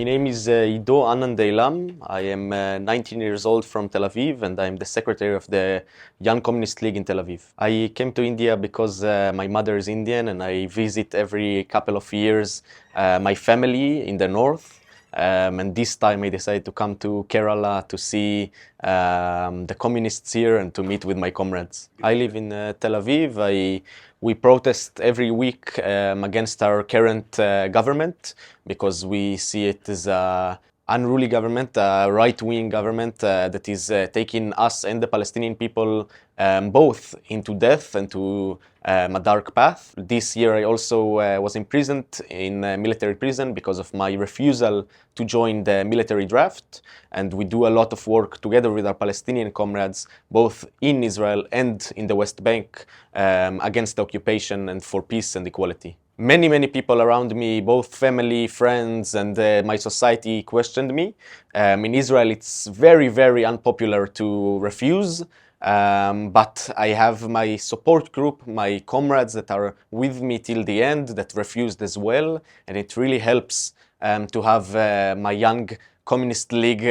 My name is Ido Anan Deilam. I am 19 years old from Tel Aviv, and I'm the secretary of the Young Communist League in Tel Aviv. I came to India because my mother is Indian, and I visit every couple of years my family in the north. And this time I decided to come to Kerala to see the communists here and to meet with my comrades. I live in Tel Aviv. We protest every week against our current government because we see it as an unruly government, a right-wing government that is taking us and the Palestinian people both into death and to a dark path. This year I also was imprisoned in a military prison because of my refusal to join the military draft, and we do a lot of work together with our Palestinian comrades both in Israel and in the West Bank against the occupation and for peace and equality. Many people around me, both family, friends, and my society questioned me. In Israel, it's very unpopular to refuse, but I have my support group, my comrades that are with me till the end, that refused as well, and it really helps to have my Young Communist League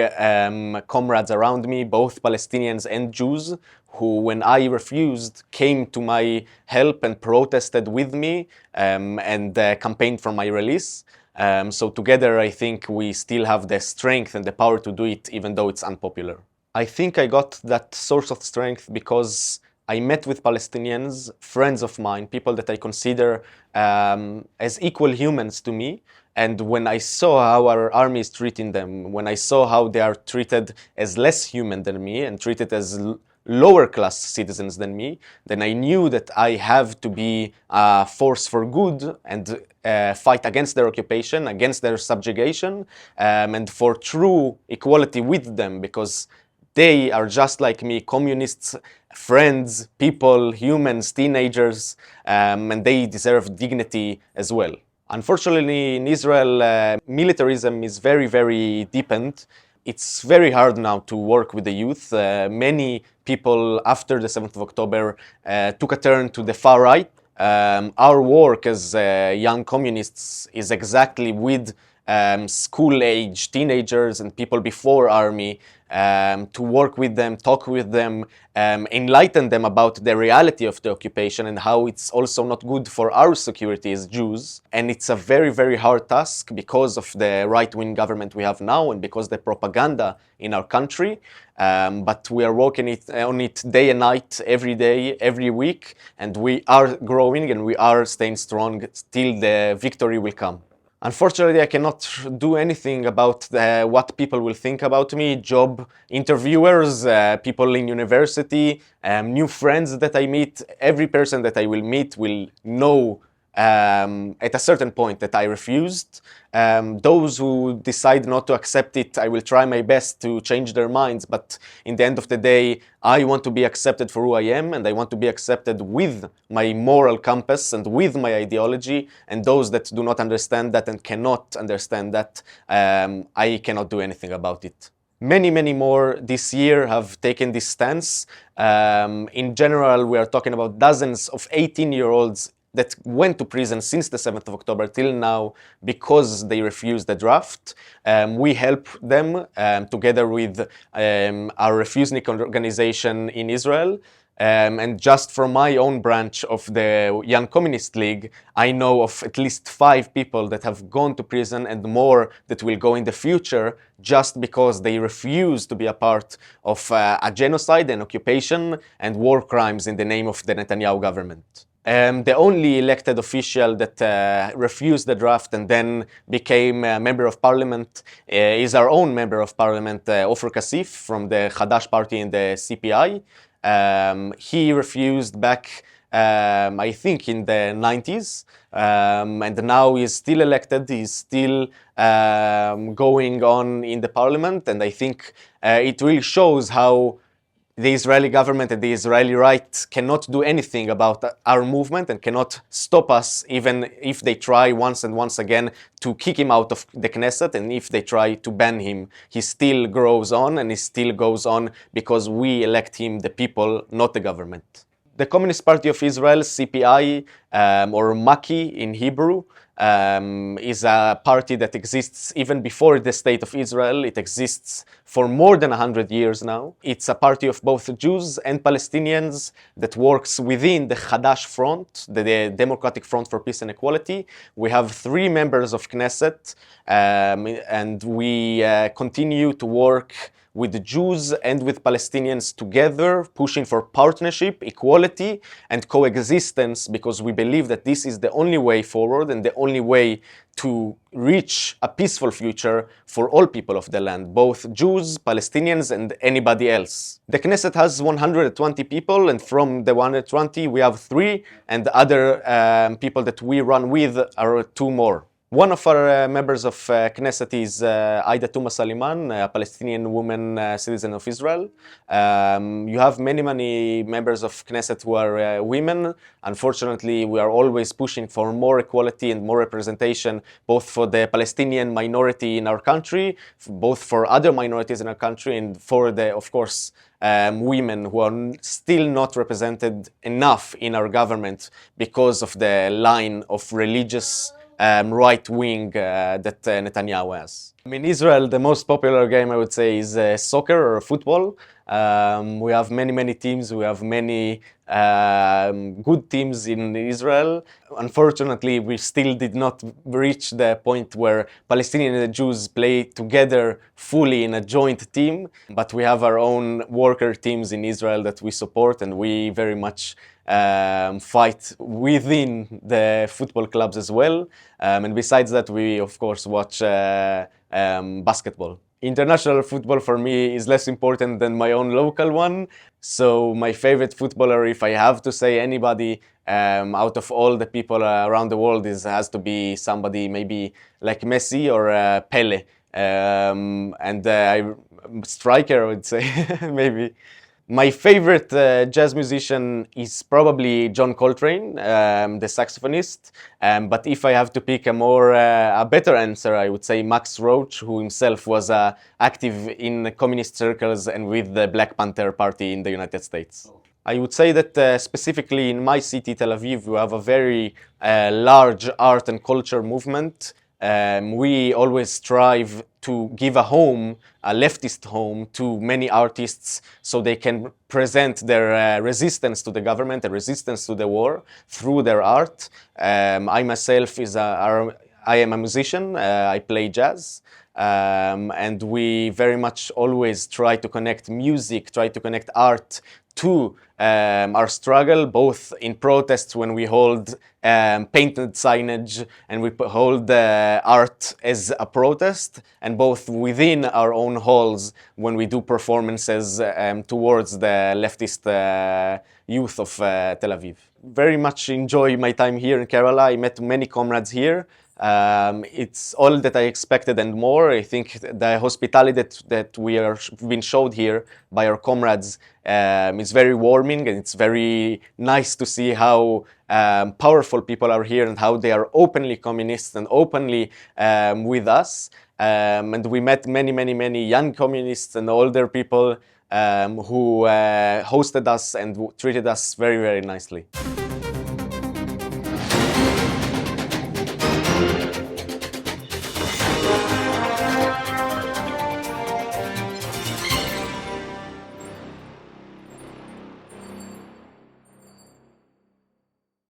comrades around me, both Palestinians and Jews, who, when I refused, came to my help and protested with me and campaigned for my release. So together, I think we still have the strength and the power to do it, even though it's unpopular. I think I got that source of strength because I met with Palestinians, friends of mine, people that I consider as equal humans to me. And when I saw how our army is treating them, when I saw how they are treated as less human than me and treated as lower class citizens than me, then I knew that I have to be a force for good and fight against their occupation, against their subjugation, and for true equality with them, because they are just like me, communists, friends, people, humans, teenagers, and they deserve dignity as well. Unfortunately, in Israel, militarism is very deepened. It's very hard now to work with the youth. Many people after the 7th of October took a turn to the far right. Our work as young communists is exactly with school-age teenagers and people before army, to work with them, talk with them, enlighten them about the reality of the occupation and how it's also not good for our security as Jews. And it's a very hard task because of the right-wing government we have now and because the propaganda in our country. But we are working on it day and night, every day, every week, and we are growing and we are staying strong till the victory will come. Unfortunately, I cannot do anything about what people will think about me. Job interviewers, people in university, new friends that I meet, every person that I will meet will know at a certain point that I refused. Those who decide not to accept it, I will try my best to change their minds, but in the end of the day, I want to be accepted for who I am, and I want to be accepted with my moral compass and with my ideology, and those that do not understand that and cannot understand that, I cannot do anything about it. Many more this year have taken this stance. In general, we are talking about dozens of 18-year-olds that went to prison since the 7th of October till now because they refused the draft. We help them together with our Refusnik organization in Israel. And just from my own branch of the Young Communist League, I know of at least 5 people that have gone to prison and more that will go in the future just because they refuse to be a part of a genocide and occupation and war crimes in the name of the Netanyahu government. The only elected official that refused the draft and then became a member of parliament is our own member of parliament, Ofer Kasif, from the Hadash party in the CPI. He refused back, I think, in the 90s, and now he's still elected, he's still going on in the parliament, and I think it really shows how the Israeli government and the Israeli right cannot do anything about our movement and cannot stop us, even if they try once and once again to kick him out of the Knesset, and if they try to ban him, he still grows on and he still goes on because we elect him, the people, not the government. The Communist Party of Israel, CPI, or Maki in Hebrew, is a party that exists even before the State of Israel. It exists for more than 100 years now. It's a party of both Jews and Palestinians that works within the Hadash Front, the Democratic Front for Peace and Equality. We have 3 members of Knesset, and we continue to work with the Jews and with Palestinians together, pushing for partnership, equality, and coexistence, because we believe that this is the only way forward and the only way to reach a peaceful future for all people of the land, both Jews, Palestinians, and anybody else. The Knesset has 120 people, and from the 120, we have 3, and the other people that we run with are 2 more. One of our members of Knesset is Aida Tuma Saliman, a Palestinian woman citizen of Israel. You have many members of Knesset who are women. Unfortunately, we are always pushing for more equality and more representation, both for the Palestinian minority in our country, both for other minorities in our country, and for the, of course, women who are still not represented enough in our government because of the line of religious right wing that Netanyahu has. In Israel, the most popular game, I would say, is soccer or football. We have many teams. We have many good teams in Israel. Unfortunately, we still did not reach the point where Palestinians and Jews play together fully in a joint team. But we have our own worker teams in Israel that we support, and we very much fight within the football clubs as well. And besides that, we of course watch basketball. International football for me is less important than my own local one. So my favorite footballer, if I have to say anybody out of all the people around the world, has to be somebody maybe like Messi or Pele. Striker, I would say, maybe. My favorite jazz musician is probably John Coltrane, the saxophonist. But if I have to pick a better answer, I would say Max Roach, who himself was active in communist circles and with the Black Panther Party in the United States. I would say that specifically in my city, Tel Aviv, we have a very large art and culture movement. We always strive to give a home, a leftist home, to many artists so they can present their resistance to the government, the resistance to the war through their art. I myself I am a musician, I play jazz. And we very much always try to connect music, try to connect art to our struggle, both in protests when we hold painted signage and we hold art as a protest, and both within our own halls when we do performances towards the leftist youth of Tel Aviv. Very much enjoy my time here in Kerala. I met many comrades here. It's all that I expected and more. I think the hospitality that we are being showed here by our comrades is very warming, and it's very nice to see how powerful people are here and how they are openly communist and openly with us. And we met many young communists and older people who hosted us and treated us very nicely.